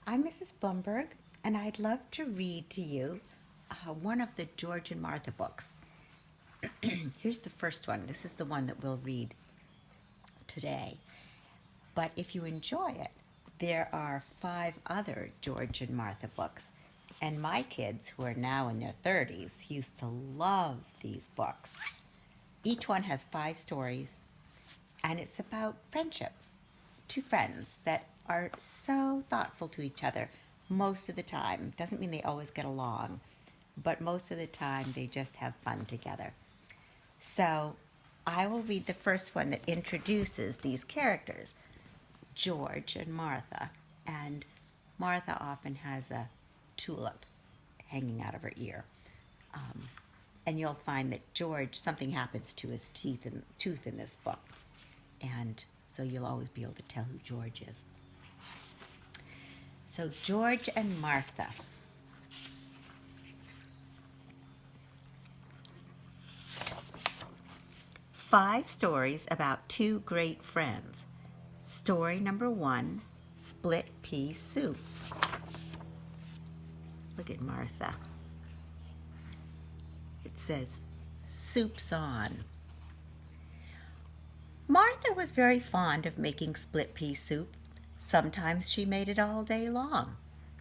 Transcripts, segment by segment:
I'm Mrs. Blumberg, and I'd love to read to you one of the George and Martha books. Here's the first one. This is the one that we'll read today. But if you enjoy it, there are 5 other George and Martha books. And my kids, who are now in their 30s, used to love these books. Each one has 5 stories, and it's about friendship. 2 friends that are so thoughtful to each other most of the time. Doesn't mean they always get along, but most of the time they just have fun together. So I will read the first one that introduces these characters, George and Martha. And Martha often has a tulip hanging out of her ear. And you'll find that George, something happens to his tooth in this book. And so you'll always be able to tell who George is. So George and Martha. Five stories about 2 great friends. Story number 1, split pea soup. Look at Martha. It says, soup's on. Martha was very fond of making split pea soup. Sometimes she made it all day long.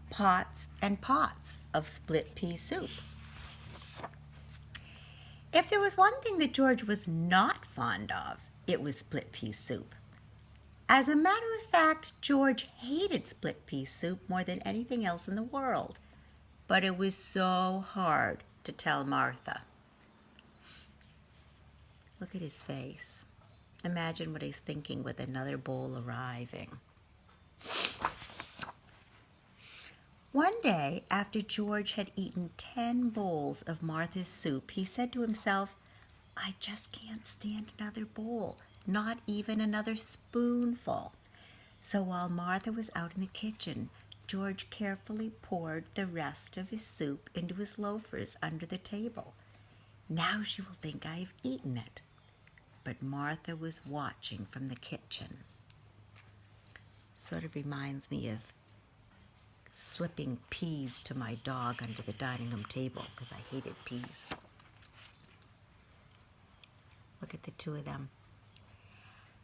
Pots and pots of split pea soup. If there was one thing that George was not fond of, it was split pea soup. As a matter of fact, George hated split pea soup more than anything else in the world. But it was so hard to tell Martha. Look at his face. Imagine what he's thinking with another bowl arriving. One day, after George had eaten 10 bowls of Martha's soup, he said to himself, I just can't stand another bowl, not even another spoonful. So while Martha was out in the kitchen, George carefully poured the rest of his soup into his loafers under the table. Now she will think I have eaten it. But Martha was watching from the kitchen. Sort of reminds me of slipping peas to my dog under the dining room table because I hated peas. Look at the 2 of them.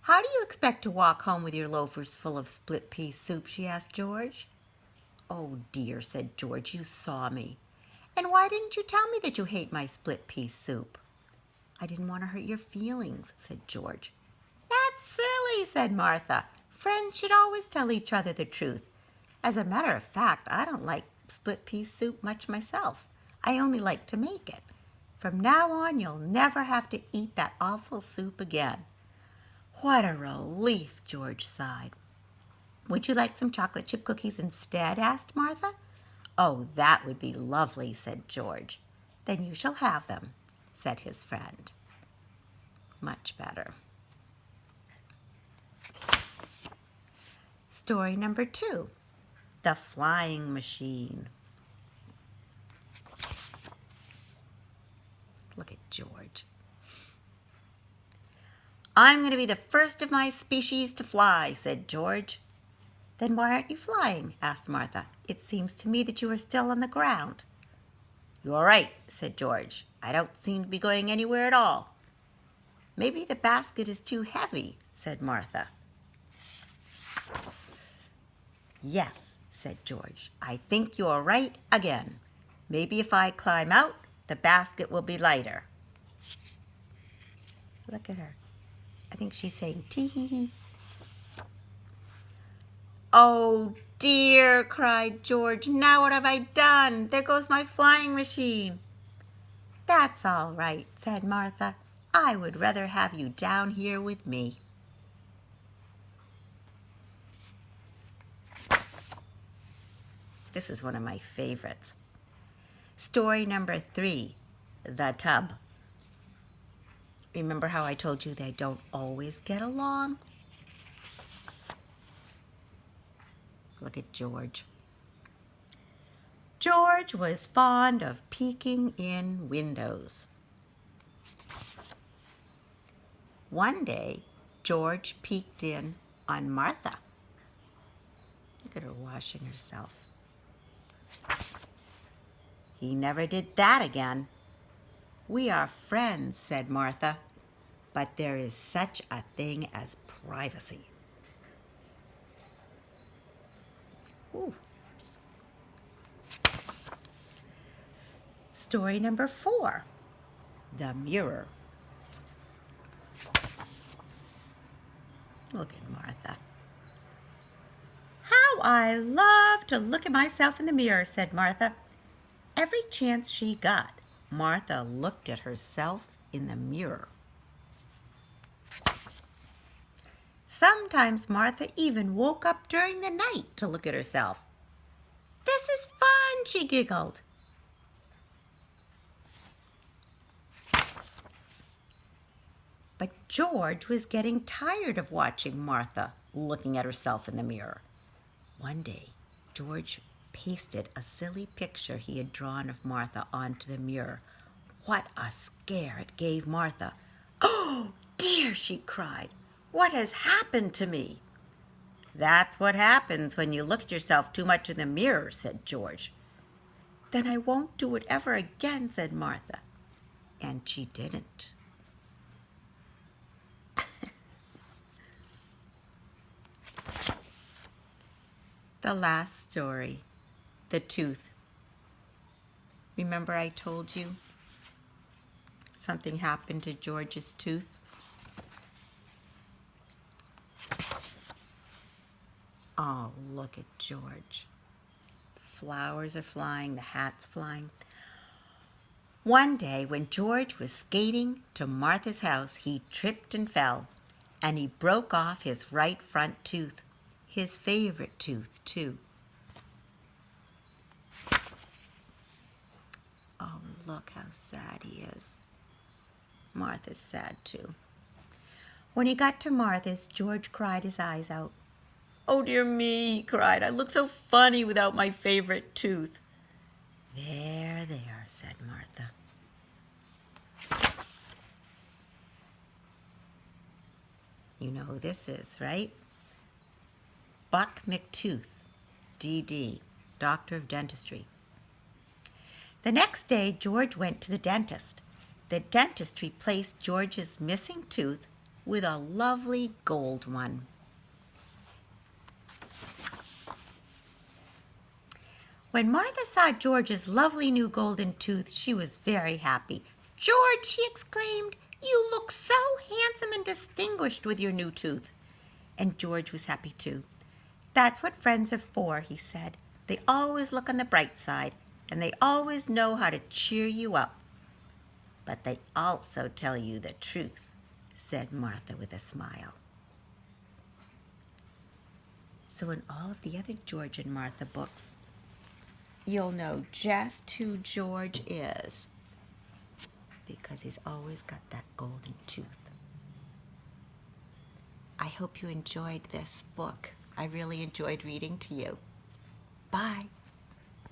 How do you expect to walk home with your loafers full of split pea soup? She asked George. Oh dear, said George, you saw me. And why didn't you tell me that you hate my split pea soup? I didn't want to hurt your feelings, said George. That's silly, said Martha. Friends should always tell each other the truth. As a matter of fact, I don't like split pea soup much myself. I only like to make it. From now on, you'll never have to eat that awful soup again. What a relief, George sighed. Would you like some chocolate chip cookies instead? Asked Martha. Oh, that would be lovely, said George. Then you shall have them, said his friend. Much better. Story number 2, the flying machine. Look at George. I'm going to be the first of my species to fly, said George. Then why aren't you flying? Asked Martha. It seems to me that you are still on the ground. You're right, said George. I don't seem to be going anywhere at all. Maybe the basket is too heavy, said Martha. Yes, said George. I think you're right again. Maybe if I climb out, the basket will be lighter. Look at her. I think she's saying tee-hee-hee. Oh dear, cried George. Now what have I done? There goes my flying machine. That's all right, said Martha. I would rather have you down here with me. This is one of my favorites. Story number 3, the tub. Remember how I told you they don't always get along? Look at George. George was fond of peeking in windows. One day, George peeked in on Martha. Look at her washing herself. He never did that again. We are friends, said Martha, but there is such a thing as privacy. Ooh. Story number 4, The Mirror. Look at Martha. How I love to look at myself in the mirror, said Martha. Every chance she got, Martha looked at herself in the mirror. Sometimes Martha even woke up during the night to look at herself. This is fun, she giggled. But George was getting tired of watching Martha looking at herself in the mirror. One day, George pasted a silly picture he had drawn of Martha onto the mirror. What a scare it gave Martha. Oh, dear, she cried. What has happened to me? That's what happens when you look at yourself too much in the mirror, said George. Then I won't do it ever again, said Martha. And she didn't. The last story, the tooth. Remember I told you something happened to George's tooth? Oh, look at George. The flowers are flying, the hat's flying. One day when George was skating to Martha's house, he tripped and fell, and he broke off his right front tooth, his favorite tooth, too. Oh, look how sad he is. Martha's sad, too. When he got to Martha's, George cried his eyes out. Oh, dear me, he cried. I look so funny without my favorite tooth. There, there, said Martha. You know who this is, right? Buck McTooth, D.D., Doctor of Dentistry. The next day, George went to the dentist. The dentist replaced George's missing tooth with a lovely gold one. When Martha saw George's lovely new golden tooth, she was very happy. George, she exclaimed, you look so handsome and distinguished with your new tooth. And George was happy too. That's what friends are for, he said. They always look on the bright side, and they always know how to cheer you up. But they also tell you the truth, said Martha with a smile. So in all of the other George and Martha books, you'll know just who George is because he's always got that golden tooth. I hope you enjoyed this book. I really enjoyed reading to you. Bye.